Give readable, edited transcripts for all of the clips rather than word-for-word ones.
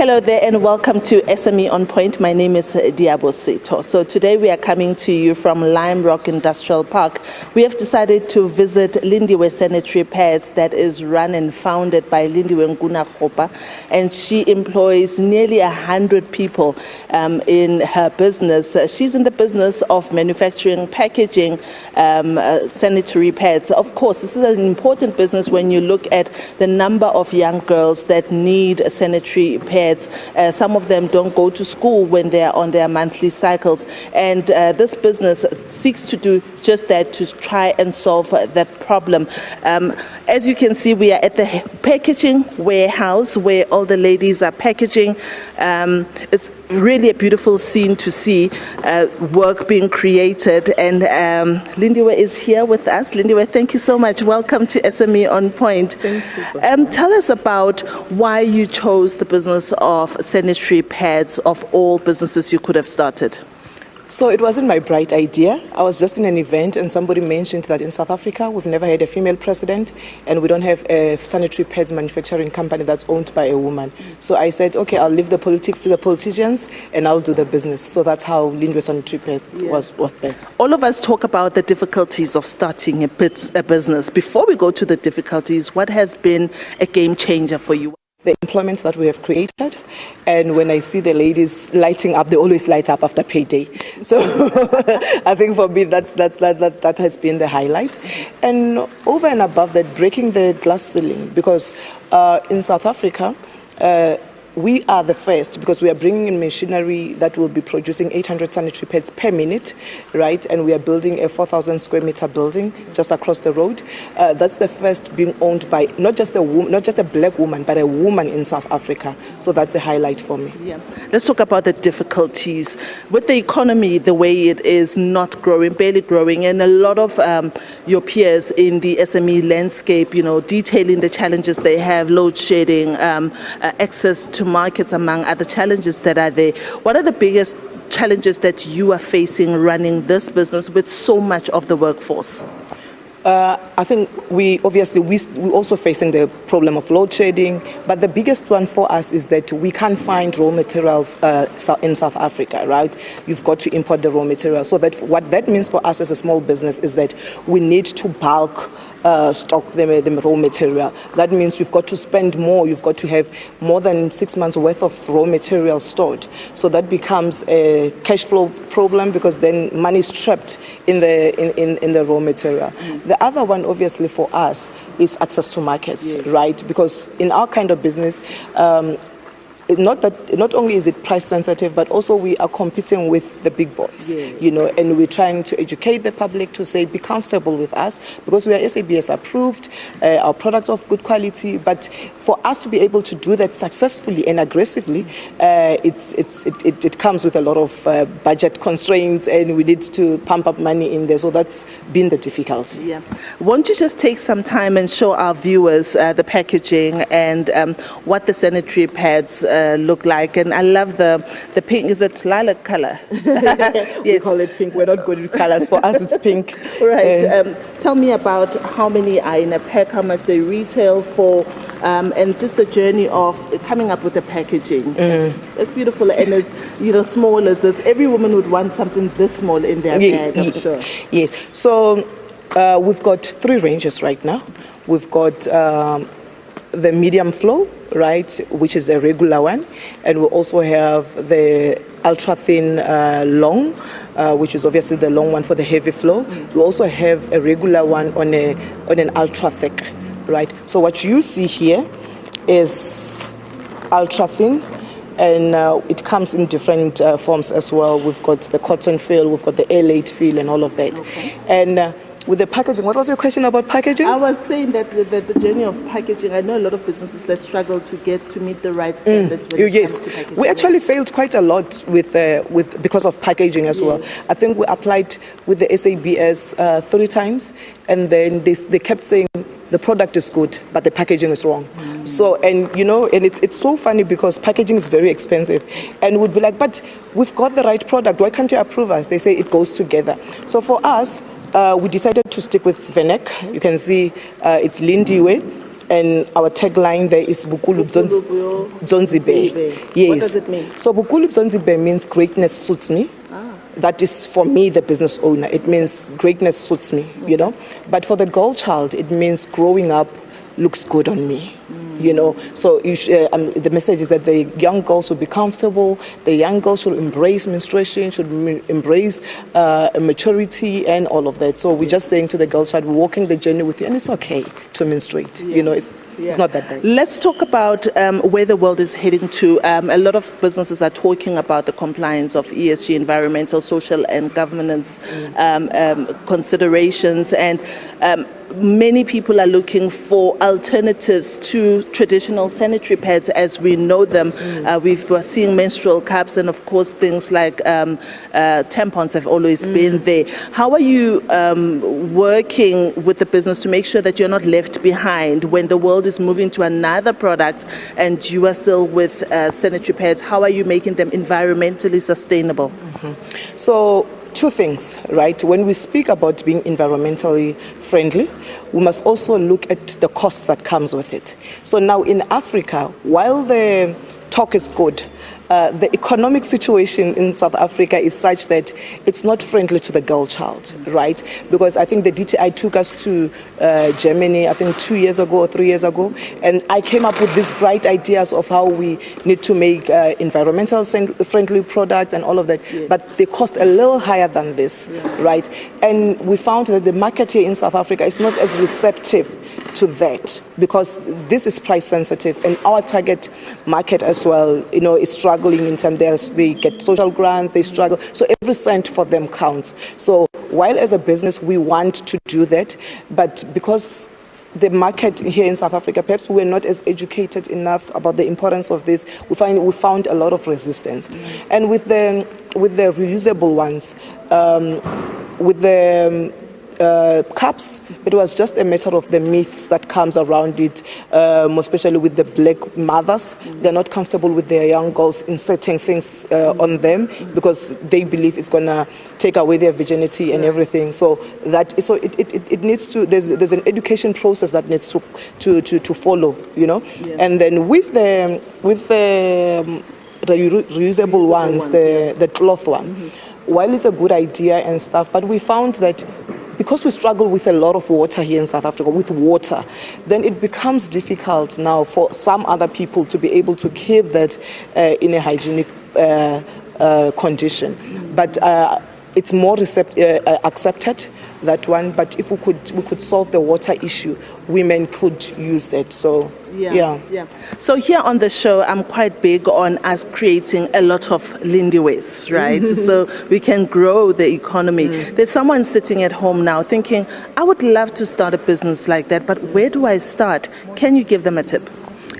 Hello there and welcome to SME OnPoint. My name is Diabo Seto. So today we are coming to you from Lime Rock Industrial Park. We have decided to visit Lindiwe Sanitary Pads that is run and founded by Lindiwe Nkuna-Kgoapa, and she employs nearly 100 people in her business. She's in the business of manufacturing, packaging sanitary pads. Of course, this is an important business when you look at the number of young girls that need sanitary pads. Some of them don't go to school when they are on their monthly cycles, and this business seeks to do just that, to try and solve that problem. As you can see, we are at the packaging warehouse where all the ladies are packaging. It's really a beautiful scene to see work being created, and Lindiwe is here with us. Lindiwe, thank you so much. Welcome to SME OnPoint. Thank you. Tell us about why you chose the business of sanitary pads of all businesses you could have started. So it wasn't my bright idea. I was just in an event and somebody mentioned that in South Africa we've never had a female president and we don't have a sanitary pads manufacturing company that's owned by a woman. So I said, okay, I'll leave the politics to the politicians and I'll do the business. So that's how Lindiwe Sanitary Pads was there. All of us talk about the difficulties of starting a business. Before we go to the difficulties, what has been a game changer for you? The employment that we have created, and when I see the ladies lighting up, they always light up after payday. So I think for me that has been the highlight. And over and above that, breaking the glass ceiling, because in South Africa, we are the first, because we are bringing in machinery that will be producing 800 sanitary pads per minute, right? And we are building a 4,000 square meter building just across the road. That's the first being owned by not just a black woman, but a woman in South Africa. So that's a highlight for me. Yeah. Let's talk about the difficulties with the economy, the way it is not growing, barely growing, and a lot of your peers in the SME landscape, detailing the challenges they have, load shedding, access to markets, among other challenges that are there. What are the biggest challenges that you are facing running this business with so much of the workforce? I think we also facing the problem of load shedding, but the biggest one for us is that we can't find raw material in South Africa, right? You've got to import the raw material. So that what that means for us as a small business is that we need to bulk stock the raw material. That means you've got to spend more. You've got to have more than 6 months worth of raw material stored. So that becomes a cash flow problem, because then money is trapped in the raw material. The other one, obviously, for us is access to markets, right? Because in our kind of business, not only is it price sensitive, but also we are competing with the big boys, and we're trying to educate the public to say, be comfortable with us, because we are SABS approved, our products of good quality. But for us to be able to do that successfully and aggressively, it comes with a lot of budget constraints, and we need to pump up money in there. So that's been the difficulty. Yeah. Won't you just take some time and show our viewers the packaging and what the sanitary pads look like? And I love the pink. Is it lilac color? Yes. We call it pink. We're not good with colors. For us, it's pink. Right. Tell me about how many are in a pack, how much they retail for, and just the journey of coming up with the packaging. It's beautiful, and as small as this. Every woman would want something this small in their bag, I'm sure. Yes. So we've got 3 ranges right now. We've got the medium flow, right, which is a regular one, and we also have the ultra thin long, which is obviously the long one for the heavy flow. We also have a regular one on an ultra thick, right? So what you see here is ultra thin, and it comes in different forms as well. We've got the cotton feel, we've got the air-laid feel, and all of that. Okay. And with the packaging, what was your question about packaging? I was saying that the journey of packaging, I know a lot of businesses that struggle to meet the right standards when it comes to packaging. We actually failed quite a lot because of packaging as well. I think we applied with the SABS 3 times, and then they kept saying the product is good, but the packaging is wrong. So, and it's so funny, because packaging is very expensive, and we'd be like, but we've got the right product, why can't you approve us? They say it goes together. So for us, we decided to stick with Venek. You can see it's Lindiwe. And our tagline there is Bukulu Bzonzibe. Yes. What does it mean? So Bukulu Bzonzibe means greatness suits me. That is, for me, the business owner. It means greatness suits me, you know. But for the girl child, it means growing up looks good on me. You know, so the message is that the young girls should be comfortable, the young girls should embrace menstruation, should embrace maturity and all of that. So we're just saying to the girl child, we're walking the journey with you, and it's okay to menstruate. You know, it's not that bad. Let's talk about where the world is heading to. A lot of businesses are talking about the compliance of ESG, environmental, social and governance considerations, and many people are looking for alternatives to traditional sanitary pads as we know them. We're seeing menstrual cups, and of course things like tampons have always been there. How are you working with the business to make sure that you're not left behind when the world is moving to another product and you are still with sanitary pads? How are you making them environmentally sustainable? So two things, right? When we speak about being environmentally friendly, we must also look at the cost that comes with it. So now in Africa, while the talk is good, the economic situation in South Africa is such that it's not friendly to the girl child, right? Because I think the DTI took us to Germany, I think 2 years ago or 3 years ago, and I came up with these bright ideas of how we need to make environmental friendly products and all of that, but they cost a little higher than this, right? And we found that the market here in South Africa is not as receptive to that because this is price sensitive, and our target market as well, you know, is struggling in terms they get social grants, they struggle, so every cent for them counts. So while as a business we want to do that, but because the market here in South Africa, perhaps we're not as educated enough about the importance of this, we found a lot of resistance. And with the reusable ones, with the cups, it was just a matter of the myths that comes around it, especially with the black mothers. They're not comfortable with their young girls inserting things on them because they believe it's gonna take away their virginity and everything. So it needs to, there's an education process that needs to follow, you know. And then with the reusable ones, the cloth one, while it's a good idea and stuff, but we found that because we struggle with a lot of water here in South Africa, with water, then it becomes difficult now for some other people to be able to keep that in a hygienic condition. But it's more accepted, that one. But if we could solve the water issue, women could use that. So yeah. So here on the show, I'm quite big on us creating a lot of Lindiwes, right? So we can grow the economy. There's someone sitting at home now thinking, I would love to start a business like that, but where do I start? Can you give them a tip?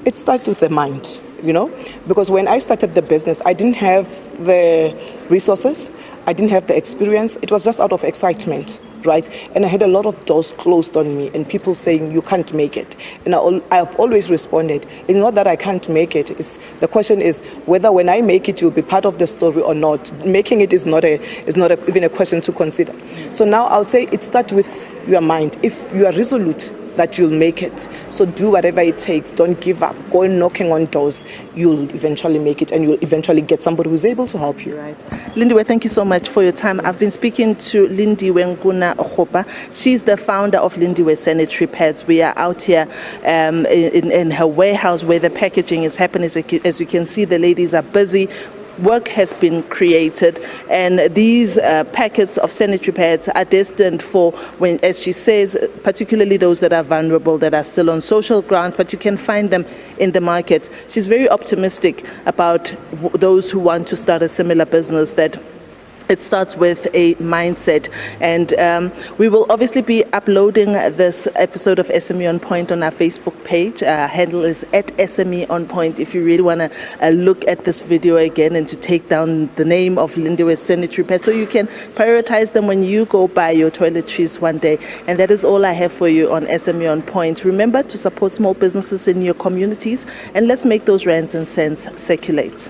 It starts with the mind, you know, because when I started the business, I didn't have the resources, I didn't have the experience. It was just out of excitement, right? And I had a lot of doors closed on me and people saying, you can't make it. And I have always responded, it's not that I can't make it. The question is whether when I make it, you'll be part of the story or not. Making it is not even a question to consider. So now I'll say it starts with your mind. If you are resolute that you'll make it, so do whatever it takes. Don't give up. Go knocking on doors. You'll eventually make it, and you'll eventually get somebody who's able to help you. Right. Lindiwe, thank you so much for your time. I've been speaking to Lindiwe Nkuna-Kgoapa. She's the founder of Lindiwe Sanitary Pads. We are out here in her warehouse where the packaging is happening. As you can see, the ladies are busy. Work has been created, and these packets of sanitary pads are destined for, when, as she says, particularly those that are vulnerable, that are still on social grounds, but you can find them in the market. She's very optimistic about those who want to start a similar business, that it starts with a mindset. And we will obviously be uploading this episode of SME OnPoint on our Facebook page. Our handle is @SME OnPoint if you really want to look at this video again and to take down the name of Lindiwe Sanitary Pads so you can prioritize them when you go buy your toiletries one day. And that is all I have for you on SME OnPoint. Remember to support small businesses in your communities, and let's make those rands and cents circulate.